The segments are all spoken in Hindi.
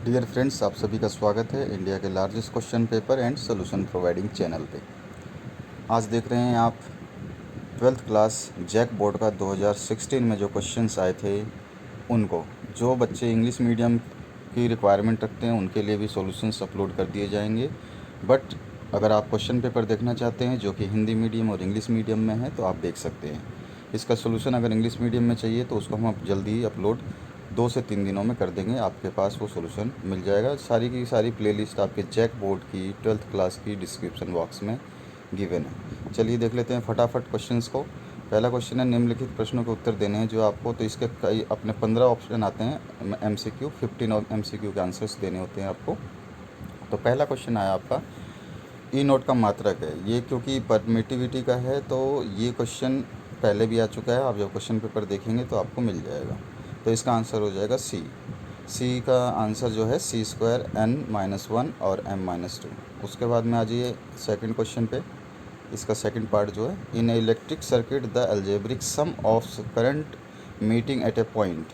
डियर फ्रेंड्स, आप सभी का स्वागत है इंडिया के largest question paper and solution providing channel पे। आज देख रहे हैं आप 12th क्लास जैक बोर्ड का 2016 में जो क्वेश्चंस आए थे उनको। जो बच्चे इंग्लिश मीडियम की रिक्वायरमेंट रखते हैं उनके लिए भी सॉल्यूशंस अपलोड कर दिए जाएंगे। बट अगर आप क्वेश्चन पेपर देखना चाहते हैं जो कि हिंदी मीडियम और इंग्लिश मीडियम में है तो आप देख सकते हैं। इसका सोल्यूशन अगर इंग्लिश मीडियम में चाहिए तो उसको हम जल्दी ही अपलोड 2 से 3 दिनों में कर देंगे, आपके पास वो सोल्यूशन मिल जाएगा। सारी की सारी प्लेलिस्ट आपके जैक बोर्ड की 12th क्लास की डिस्क्रिप्शन बॉक्स में गिवन है। चलिए देख लेते हैं फटाफट क्वेश्चंस को। पहला क्वेश्चन है, निम्नलिखित प्रश्नों के उत्तर देने हैं जो आपको, तो इसके कई अपने 15 ऑप्शन आते हैं। MCQ 15 MCQ के आंसर्स देने होते हैं आपको। तो पहला क्वेश्चन आया आपका, ई नोट का मात्रक है। ये क्योंकि परमिटिविटी का है तो ये क्वेश्चन पहले भी आ चुका है, आप जब क्वेश्चन पेपर देखेंगे तो आपको मिल जाएगा। तो इसका आंसर हो जाएगा सी का आंसर जो है C² n-1 और m-2। उसके बाद में आ जाइए सेकंड क्वेश्चन पे। इसका सेकंड पार्ट जो है, in electric circuit the algebraic sum of current meeting at a point.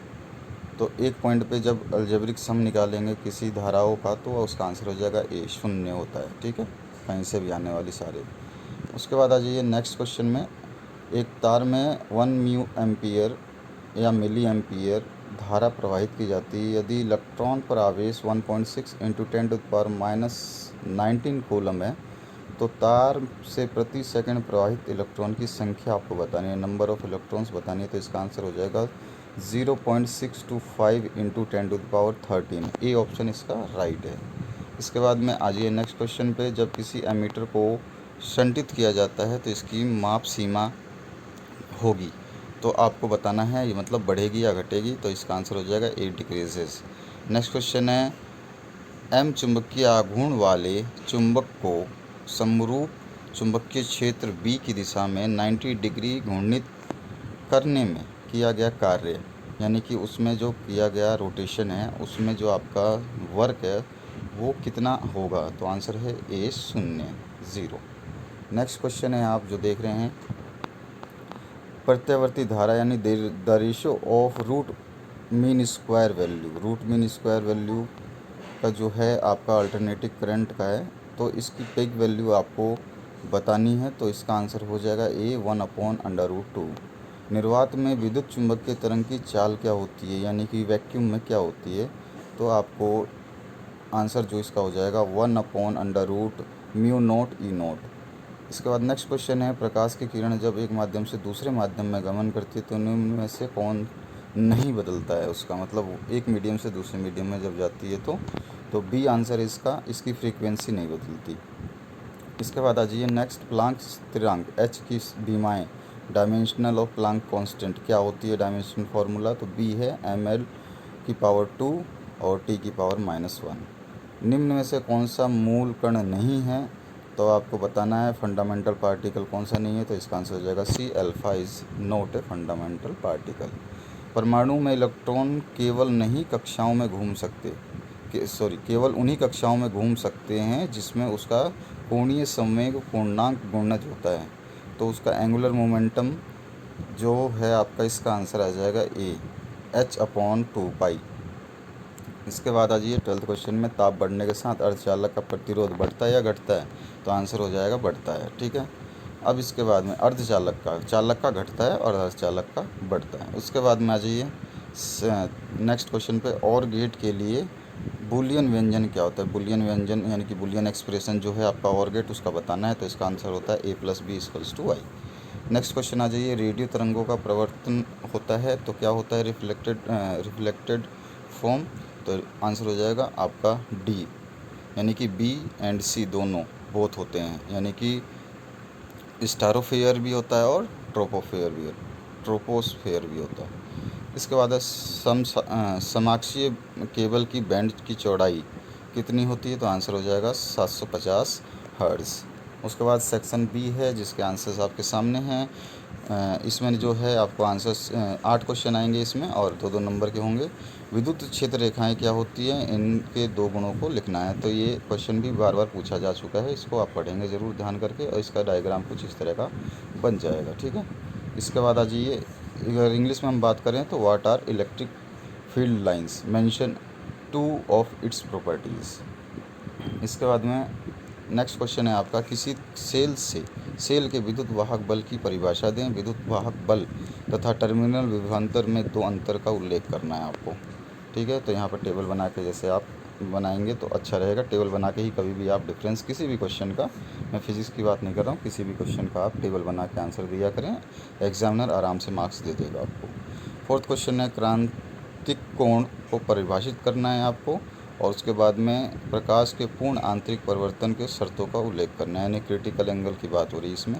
तो एक पॉइंट पे जब अलजेब्रिक सम निकालेंगे किसी धाराओं का तो उसका आंसर हो जाएगा ए, 0 होता है। ठीक है, कहीं से भी आने वाली सारे। उसके बाद आ जाइए नेक्स्ट क्वेश्चन में। एक तार में 1 μA या मिली एम्पियर धारा प्रवाहित की जाती है यदि इलेक्ट्रॉन पर आवेश 1.6 × 10⁻19 कूलम है, तो तार से प्रति सेकंड प्रवाहित इलेक्ट्रॉन की संख्या आपको बतानी है, नंबर ऑफ इलेक्ट्रॉन्स बतानी है। तो इसका आंसर हो जाएगा 0.625 × 10⁻13। ए ऑप्शन इसका राइट है। इसके बाद में आ जाइए नेक्स्ट क्वेश्चन पे। जब किसी एमीटर को संटित किया जाता है तो इसकी माप सीमा होगी, तो आपको बताना है ये मतलब बढ़ेगी या घटेगी। तो इसका आंसर हो जाएगा 8 डिक्रीजेस। नेक्स्ट क्वेश्चन है, एम चुंबकीय आघूर्ण वाले चुंबक को समरूप चुंबकीय क्षेत्र बी की दिशा में 90 डिग्री घूर्णित करने में किया गया कार्य, यानी कि उसमें जो किया गया रोटेशन है उसमें जो आपका वर्क है वो कितना होगा। तो आंसर है ए, 0। नेक्स्ट क्वेश्चन है आप जो देख रहे हैं, प्रत्यावर्ती धारा यानी the ratio of root mean square value. Root mean square value का जो है आपका अल्टरनेटिव करंट का है, तो इसकी पेग वैल्यू आपको बतानी है। तो इसका आंसर हो जाएगा ए, 1/√2। निर्वात में विद्युत चुंबकीय तरंग की चाल क्या होती है, यानी कि वैक्यूम में क्या होती है। तो आपको आंसर जो इसका हो जाएगा 1/√μ0 E0। इसके बाद नेक्स्ट क्वेश्चन है, प्रकाश की किरण जब एक माध्यम से दूसरे माध्यम में गमन करती है तो निम्न में से कौन नहीं बदलता है। उसका मतलब एक मीडियम से दूसरे मीडियम में जब जाती है तो बी आंसर इसका, इसकी फ्रीक्वेंसी नहीं बदलती। इसके बाद आ जाइए नेक्स्ट, प्लांक स्थिरांक एच की बीमाएँ डायमेंशनल ऑफ प्लांक कांस्टेंट क्या होती है, डायमेंशनल फार्मूला। तो बी है ml⁻2 और T⁻−1। निम्न में से कौन सा मूल कण नहीं है, तो आपको बताना है फंडामेंटल पार्टिकल कौन सा नहीं है। तो इसका आंसर हो जाएगा C, alpha is not a fundamental particle. परमाणु में इलेक्ट्रॉन केवल केवल उन्हीं कक्षाओं में घूम सकते हैं जिसमें उसका कोणीय संवेग पूर्णांक गुणज होता है। तो उसका एंगुलर मोमेंटम जो है आपका, इसका आंसर आ जाएगा ए, h/2π। इसके बाद आ जाइए 12th क्वेश्चन में, ताप बढ़ने के साथ अर्धचालक का प्रतिरोध बढ़ता है या घटता है। तो आंसर हो जाएगा बढ़ता है। ठीक है, अब इसके बाद में चालक का घटता है और अर्धचालक का बढ़ता है। उसके बाद में आ जाइए नेक्स्ट क्वेश्चन पे, और गेट के लिए बूलियन व्यंजन क्या होता है। बूलियन व्यंजन यानी कि बूलियन एक्सप्रेशन जो है आपका और गेट, उसका बताना है। तो इसका आंसर होता है a+b=y। नेक्स्ट क्वेश्चन आ जाइए, रेडियो तरंगों का प्रवर्तन होता है तो क्या होता है, रिफ्लेक्टेड फॉर्म। तो आंसर हो जाएगा आपका डी, यानी कि बी एंड सी दोनों बोथ होते हैं, यानी कि स्टारोफेयर भी होता है और ट्रोपोस्फेयर भी होता है। इसके बाद है समाक्षीय केबल की बैंड की चौड़ाई कितनी होती है। तो आंसर हो जाएगा 750 हर्ट्ज़। उसके बाद सेक्शन बी है जिसके आंसर्स आपके सामने हैं। इसमें जो है आपको आंसर्स 8 क्वेश्चन आएंगे इसमें और 2-2 नंबर के होंगे। विद्युत क्षेत्र रेखाएं क्या होती हैं, इनके 2 गुणों को लिखना है। तो ये क्वेश्चन भी बार बार पूछा जा चुका है, इसको आप पढ़ेंगे ज़रूर ध्यान करके और इसका डायग्राम कुछ इस तरह का बन जाएगा। ठीक है, इसके बाद आ जाइए, अगर इंग्लिश में हम बात करें तो what are electric field lines mention two of its properties. इसके बाद में नेक्स्ट क्वेश्चन है आपका, किसी सेल के विद्युत वाहक बल की परिभाषा दें। विद्युत वाहक बल तथा टर्मिनल विभवांतर में दो अंतर का उल्लेख करना है आपको। ठीक है, तो यहाँ पर टेबल बना के जैसे आप बनाएंगे तो अच्छा रहेगा। टेबल बना के ही कभी भी आप डिफरेंस किसी भी क्वेश्चन का, मैं फिजिक्स की बात नहीं कर रहा हूँ, किसी भी क्वेश्चन का आप टेबल बना के आंसर दिया करें, एग्जामिनर आराम से मार्क्स दे देगा आपको। फोर्थ क्वेश्चन है, क्रांतिक कोण को परिभाषित करना है आपको, और उसके बाद में प्रकाश के पूर्ण आंतरिक परिवर्तन के शर्तों का उल्लेख करना है, यानी क्रिटिकल एंगल की बात हो रही है इसमें।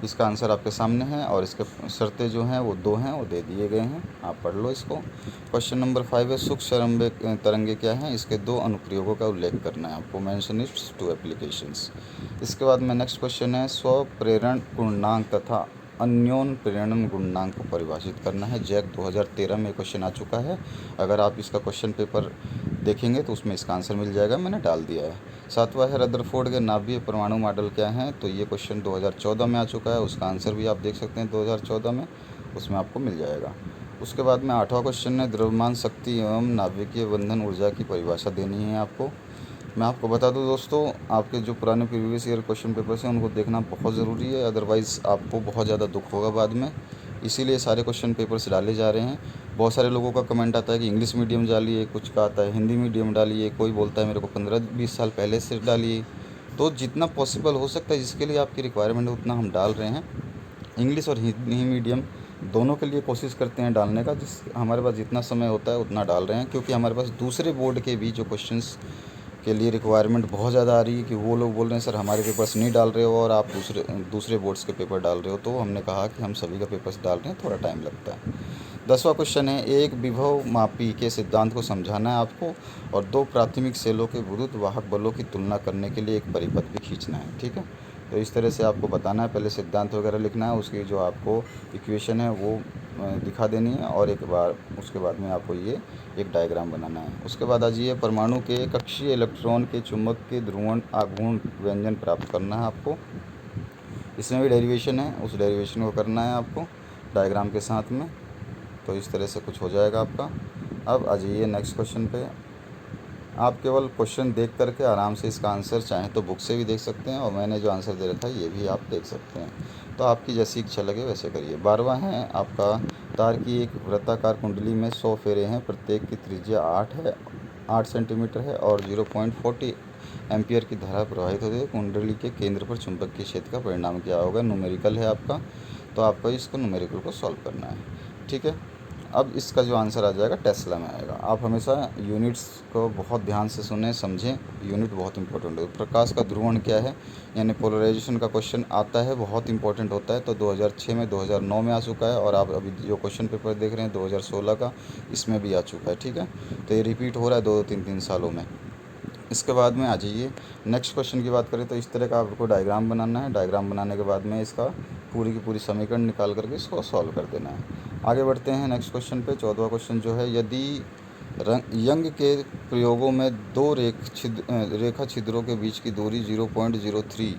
इसका आंसर आपके सामने है और इसके शर्तें जो हैं वो दो हैं, वो दे दिए गए हैं, आप पढ़ लो इसको। क्वेश्चन नंबर 5 है, सूक्ष्म तरंगे तरंगे क्या हैं, इसके दो अनुप्रयोगों का उल्लेख करना है आपको, मेंशन इट्स टू एप्लीकेशंस। इसके बाद में नेक्स्ट क्वेश्चन है, स्व प्रेरण पूर्णांक तथा अन्योन प्रेरण गुणांक को परिभाषित करना है। जैक 2013 में क्वेश्चन आ चुका है, अगर आप इसका क्वेश्चन पेपर देखेंगे तो उसमें इसका आंसर मिल जाएगा, मैंने डाल दिया है। सातवां है, रदरफोर्ड के नाभिकीय परमाणु मॉडल क्या हैं, तो ये क्वेश्चन 2014 में आ चुका है, उसका आंसर भी आप देख सकते हैं 2014 में, उसमें आपको मिल जाएगा। उसके बाद में आठवां क्वेश्चन है, द्रव्यमान शक्ति एवं नाभिकीय बंधन ऊर्जा की परिभाषा देनी है आपको। मैं आपको बता दूं दोस्तों, आपके जो पुराने प्रीवियस ईयर क्वेश्चन पेपर्स हैं उनको देखना बहुत ज़रूरी है, अदरवाइज़ आपको बहुत ज़्यादा दुख होगा बाद में, इसीलिए सारे क्वेश्चन पेपर्स डाले जा रहे हैं। बहुत सारे लोगों का कमेंट आता है कि इंग्लिश मीडियम डालिए, कुछ का आता है हिंदी मीडियम डालिए, कोई बोलता है मेरे को 15-20 साल पहले से डालिए। तो जितना पॉसिबल हो सकता है, जिसके लिए आपकी रिक्वायरमेंट है उतना हम डाल रहे हैं। इंग्लिश और हिंदी मीडियम दोनों के लिए कोशिश करते हैं डालने का, जिस हमारे पास जितना समय होता है उतना डाल रहे हैं, क्योंकि हमारे पास दूसरे बोर्ड के भी जो क्वेश्चंस के लिए रिक्वायरमेंट बहुत ज़्यादा आ रही है कि वो लोग बोल रहे हैं सर हमारे पेपर्स नहीं डाल रहे हो और आप दूसरे बोर्ड्स के पेपर डाल रहे हो, तो हमने कहा कि हम सभी का पेपर्स डाल रहे हैं, थोड़ा टाइम लगता है। 10वां क्वेश्चन है, एक विभव मापी के सिद्धांत को समझाना है आपको, और दो प्राथमिक सेलों के विद्युत वाहक बलों की तुलना करने के लिए एक परिपथ भी खींचना है। ठीक है, तो इस तरह से आपको बताना है, पहले सिद्धांत वगैरह लिखना है, उसकी जो आपको इक्वेशन है वो दिखा देनी है, और एक बार उसके बाद में आपको ये एक डायग्राम बनाना है। उसके बाद आ जाइए, परमाणु के कक्षीय इलेक्ट्रॉन के चुंबक के ध्रुवण आघूर्ण व्यंजन प्राप्त करना है आपको, इसमें भी डेरिवेशन है, उस डेरिवेशन को करना है आपको डायग्राम के साथ में। तो इस तरह से कुछ हो जाएगा आपका। अब आ जाइए नेक्स्ट क्वेश्चन पे, आप केवल क्वेश्चन देख करके आराम से इसका आंसर चाहें तो बुक से भी देख सकते हैं, और मैंने जो आंसर दे रखा है ये भी आप देख सकते हैं, तो आपकी जैसी इच्छा लगे वैसे करिए। 12वां है आपका, तार की एक वृत्ताकार कुंडली में 100 फेरे हैं, प्रत्येक की त्रिज्या 8 सेंटीमीटर है और 0.40 एम्पियर की धारा प्रवाहित होती है। कुंडली के केंद्र पर चुंबकीय क्षेत्र का परिणाम क्या होगा, न्यूमेरिकल है आपका, तो आपको इसको न्यूमेरिकल को सॉल्व करना है। ठीक है, अब इसका जो आंसर आ जाएगा टेस्ला में आएगा। आप हमेशा यूनिट्स को बहुत ध्यान से सुने समझें, यूनिट बहुत इंपॉर्टेंट है। प्रकाश का ध्रुवण क्या है, यानी पोलराइजेशन का क्वेश्चन आता है, बहुत इंपॉर्टेंट होता है, तो 2006 में 2009 में आ चुका है, और आप अभी जो क्वेश्चन पेपर देख रहे हैं 2016 का, इसमें भी आ चुका है। ठीक है, तो ये रिपीट हो रहा है 2-3 सालों में। इसके बाद में आ जाइए नेक्स्ट क्वेश्चन की बात करें, तो इस तरह का आपको डायग्राम बनाना है, डायग्राम बनाने के बाद में इसका पूरी की पूरी समीकरण निकाल करके इसको सॉल्व कर देना है। आगे बढ़ते हैं नेक्स्ट क्वेश्चन पे। 14वां क्वेश्चन जो है, यदि यंग के प्रयोगों में दो रेखा छिद्रों के बीच की दूरी 0.03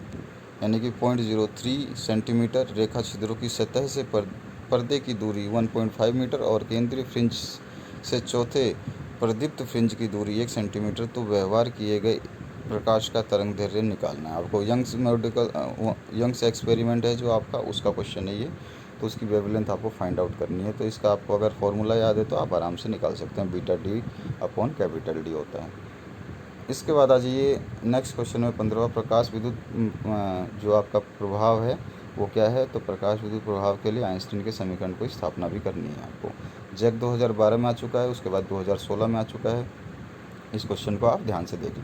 यानी कि 0.03 सेंटीमीटर, रेखा छिद्रों की सतह से पर्दे की दूरी 1.5 मीटर और केंद्रीय फ्रिंज से चौथे प्रदीप्त फ्रिंज की दूरी 1 सेंटीमीटर, तो व्यवहार किए गए प्रकाश का तरंग दैर्ध्य निकालना है आपको। यंग्स एक्सपेरिमेंट है जो आपका, उसका क्वेश्चन है ये, तो उसकी वेवलेंथ आपको फाइंड आउट करनी है। तो इसका आपको अगर फॉर्मूला याद है तो आप आराम से निकाल सकते हैं, beta D upon capital D होता है। इसके बाद आ जाइए नेक्स्ट क्वेश्चन में 15वां, प्रकाश विद्युत जो आपका प्रभाव है वो क्या है, तो प्रकाश विद्युत प्रभाव के लिए आइंस्टीन के समीकरण को स्थापना भी करनी है आपको। जैक 2012 में आ चुका है, उसके बाद 2016 में आ चुका है, इस क्वेश्चन को आप ध्यान से देख लें।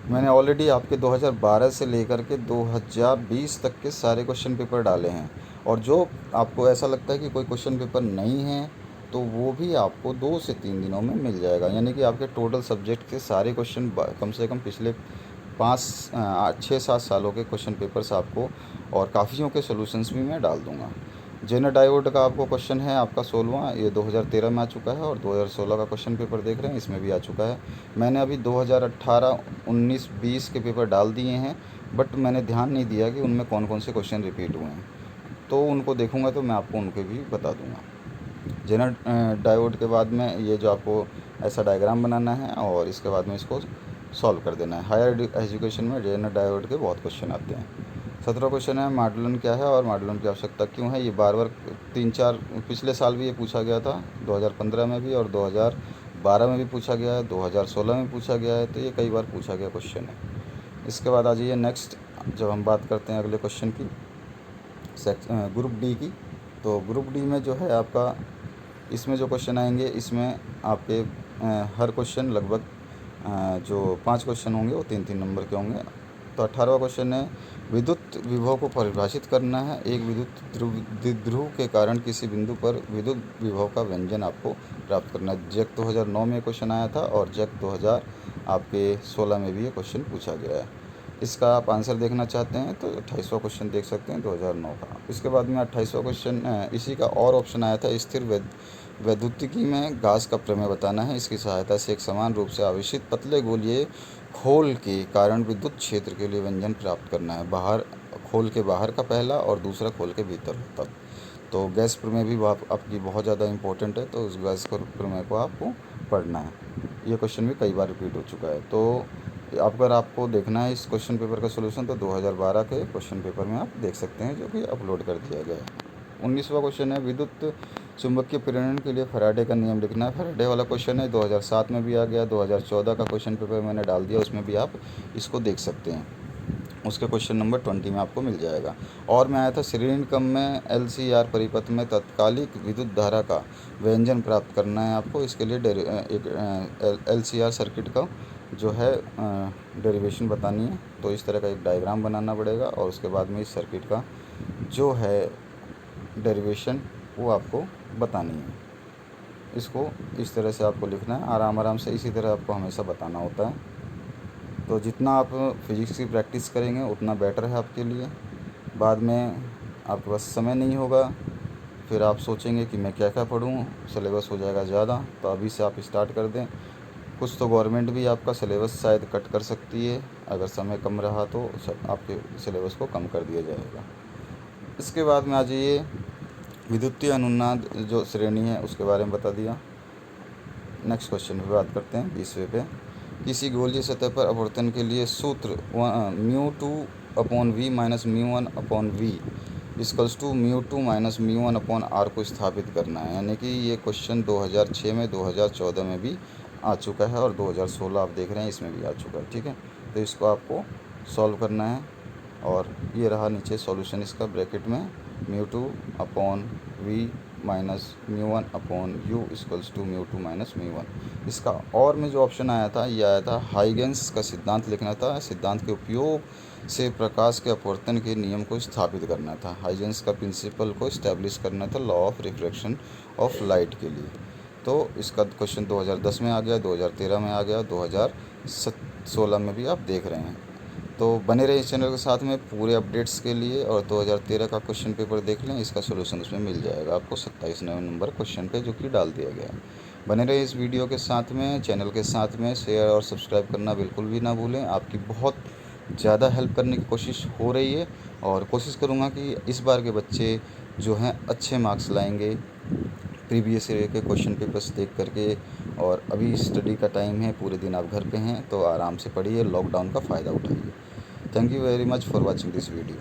मैंने ऑलरेडी आपके 2012 से लेकर के 2020 तक के सारे क्वेश्चन पेपर डाले हैं, और जो आपको ऐसा लगता है कि कोई क्वेश्चन पेपर नहीं है तो वो भी आपको 2 से 3 दिनों में मिल जाएगा, यानी कि आपके टोटल सब्जेक्ट के सारे क्वेश्चन कम से कम पिछले 6-7 सालों के क्वेश्चन पेपर्स आपको, और काफ़ियों के सॉल्यूशंस भी मैं डाल दूँगा। जेनर डायोड का आपको क्वेश्चन है आपका 16वां, ये 2013 में आ चुका है, और 2016 का क्वेश्चन पेपर देख रहे हैं इसमें भी आ चुका है। मैंने अभी 2018, 19, 20 के पेपर डाल दिए हैं, बट मैंने ध्यान नहीं दिया कि उनमें कौन कौन से क्वेश्चन रिपीट हुए हैं, तो उनको देखूंगा तो मैं आपको उनके भी बता दूंगा। जेनर डायोड के बाद में ये जो आपको ऐसा डायग्राम बनाना है और इसके बाद में इसको सॉल्व कर देना है। हायर एजुकेशन में जेनर डायोड के बहुत क्वेश्चन आते हैं। 17 क्वेश्चन है, मॉडुलन क्या है और मॉडुलन की आवश्यकता क्यों है। ये बार बार 3-4 पिछले साल भी ये पूछा गया था, 2015 में भी और 2012 में भी पूछा गया है, 2016 में पूछा गया है, तो ये कई बार पूछा गया क्वेश्चन है। इसके बाद आ जाइए नेक्स्ट, जब हम बात करते हैं अगले क्वेश्चन की, ग्रुप डी की। तो ग्रुप डी में जो है आपका, इसमें जो क्वेश्चन आएंगे, इसमें आपके हर क्वेश्चन लगभग जो 5 क्वेश्चन होंगे वो 3-3 नंबर के होंगे। तो 18वां क्वेश्चन है, विद्युत विभव को परिभाषित करना है। एक विद्युत द्विध्रुव के कारण किसी बिंदु पर विद्युत विभव का व्यंजन आपको प्राप्त करना है। जैक 2009 में क्वेश्चन आया था और जैक 2016 में भी ये क्वेश्चन पूछा गया है। इसका आप आंसर देखना चाहते हैं तो 28वां क्वेश्चन देख सकते हैं 2009 का। इसके बाद में 28वां क्वेश्चन, इसी का और ऑप्शन आया था, स्थिर वैद्युतिकी में गास का प्रमेय बताना है। इसकी सहायता से एक समान रूप से आवेशित पतले गोलीय खोल के कारण विद्युत क्षेत्र के लिए व्यंजन प्राप्त करना है। बाहर खोल के बाहर का पहला और दूसरा खोल के भीतर होता। तो गैस प्रमेय भी आपकी बहुत ज़्यादा इंपॉर्टेंट है, तो उस गैस प्रमेय को आपको पढ़ना है। ये क्वेश्चन भी कई बार रिपीट हो चुका है। तो अगर आपको देखना है इस क्वेश्चन पेपर का सोल्यूशन, तो 2012 के क्वेश्चन पेपर में आप देख सकते हैं, जो कि अपलोड कर दिया गया है। 19वां क्वेश्चन है, विद्युत चुंबकीय प्रेरण के लिए फैराडे का नियम लिखना है। फैराडे वाला क्वेश्चन है, 2007 में भी आ गया, 2014 का क्वेश्चन पेपर मैंने डाल दिया, उसमें भी आप इसको देख सकते हैं। उसके क्वेश्चन नंबर 20 में आपको मिल जाएगा। और मैं आया था श्रेणी क्रम में LCR परिपथ में तात्कालिक विद्युत धारा का व्यंजन प्राप्त करना है आपको। इसके लिए एक LCR सर्किट का जो है डेरिवेशन बतानी है। तो इस तरह का एक डायग्राम बनाना पड़ेगा और उसके बाद में इस सर्किट का जो है डेरिवेशन वो आपको बतानी है। इसको इस तरह से आपको लिखना है, आराम आराम से, इसी तरह आपको हमेशा बताना होता है। तो जितना आप फिज़िक्स की प्रैक्टिस करेंगे उतना बेटर है आपके लिए। बाद में आपके पास समय नहीं होगा, फिर आप सोचेंगे कि मैं क्या क्या पढ़ूँ, सिलेबस हो जाएगा ज़्यादा। तो अभी से आप स्टार्ट कर दें। कुछ तो गवर्नमेंट भी आपका सिलेबस शायद कट कर सकती है, अगर समय कम रहा तो आपके सिलेबस को कम कर दिया जाएगा। इसके बाद में आ जाइए, विद्युतीय अनुनाद जो श्रेणी है उसके बारे में बता दिया। नेक्स्ट क्वेश्चन पे बात करते हैं, 20वें पे। किसी गोलीय सतह पर अपवर्तन के लिए सूत्र μ2/v minus μ1/v equals to μ2 minus μ1/r को स्थापित करना है। यानी कि ये क्वेश्चन 2006 में, 2014 में भी आ चुका है और 2016 आप देख रहे हैं इसमें भी आ चुका है। ठीक है, तो इसको आपको सॉल्व करना है और ये रहा नीचे सॉल्यूशन इसका ब्रैकेट में, μ2/v minus μ1/u equals to μ2 minus μ1। इसका और में जो ऑप्शन आया था, ये आया था हाइगेंस का सिद्धांत लिखना था। सिद्धांत के उपयोग से प्रकाश के अपवर्तन के नियम को स्थापित करना था। हाइगेंस का प्रिंसिपल को इस्टेब्लिश करना था, law of refraction of light के लिए। तो इसका क्वेश्चन 2010 में आ गया, 2013 में आ गया, 2016 में भी आप देख रहे हैं। तो बने रहे इस चैनल के साथ में पूरे अपडेट्स के लिए, और 2013 का क्वेश्चन पेपर देख लें, इसका सोल्यूशन उसमें मिल जाएगा आपको 27 नंबर क्वेश्चन पे, जो कि डाल दिया गया है। बने रहे इस वीडियो के साथ में, चैनल के साथ में शेयर और सब्सक्राइब करना बिल्कुल भी ना भूलें। आपकी बहुत ज़्यादा हेल्प करने की कोशिश हो रही है और कोशिश करूँगा कि इस बार के बच्चे जो हैं अच्छे मार्क्स लाएंगे प्रीवियस ईयर के क्वेश्चन पेपर्स देख करके। और अभी स्टडी का टाइम है, पूरे दिन आप घर पे हैं, तो आराम से पढ़िए, लॉकडाउन का फ़ायदा उठाइए। Thank you very much for watching this video.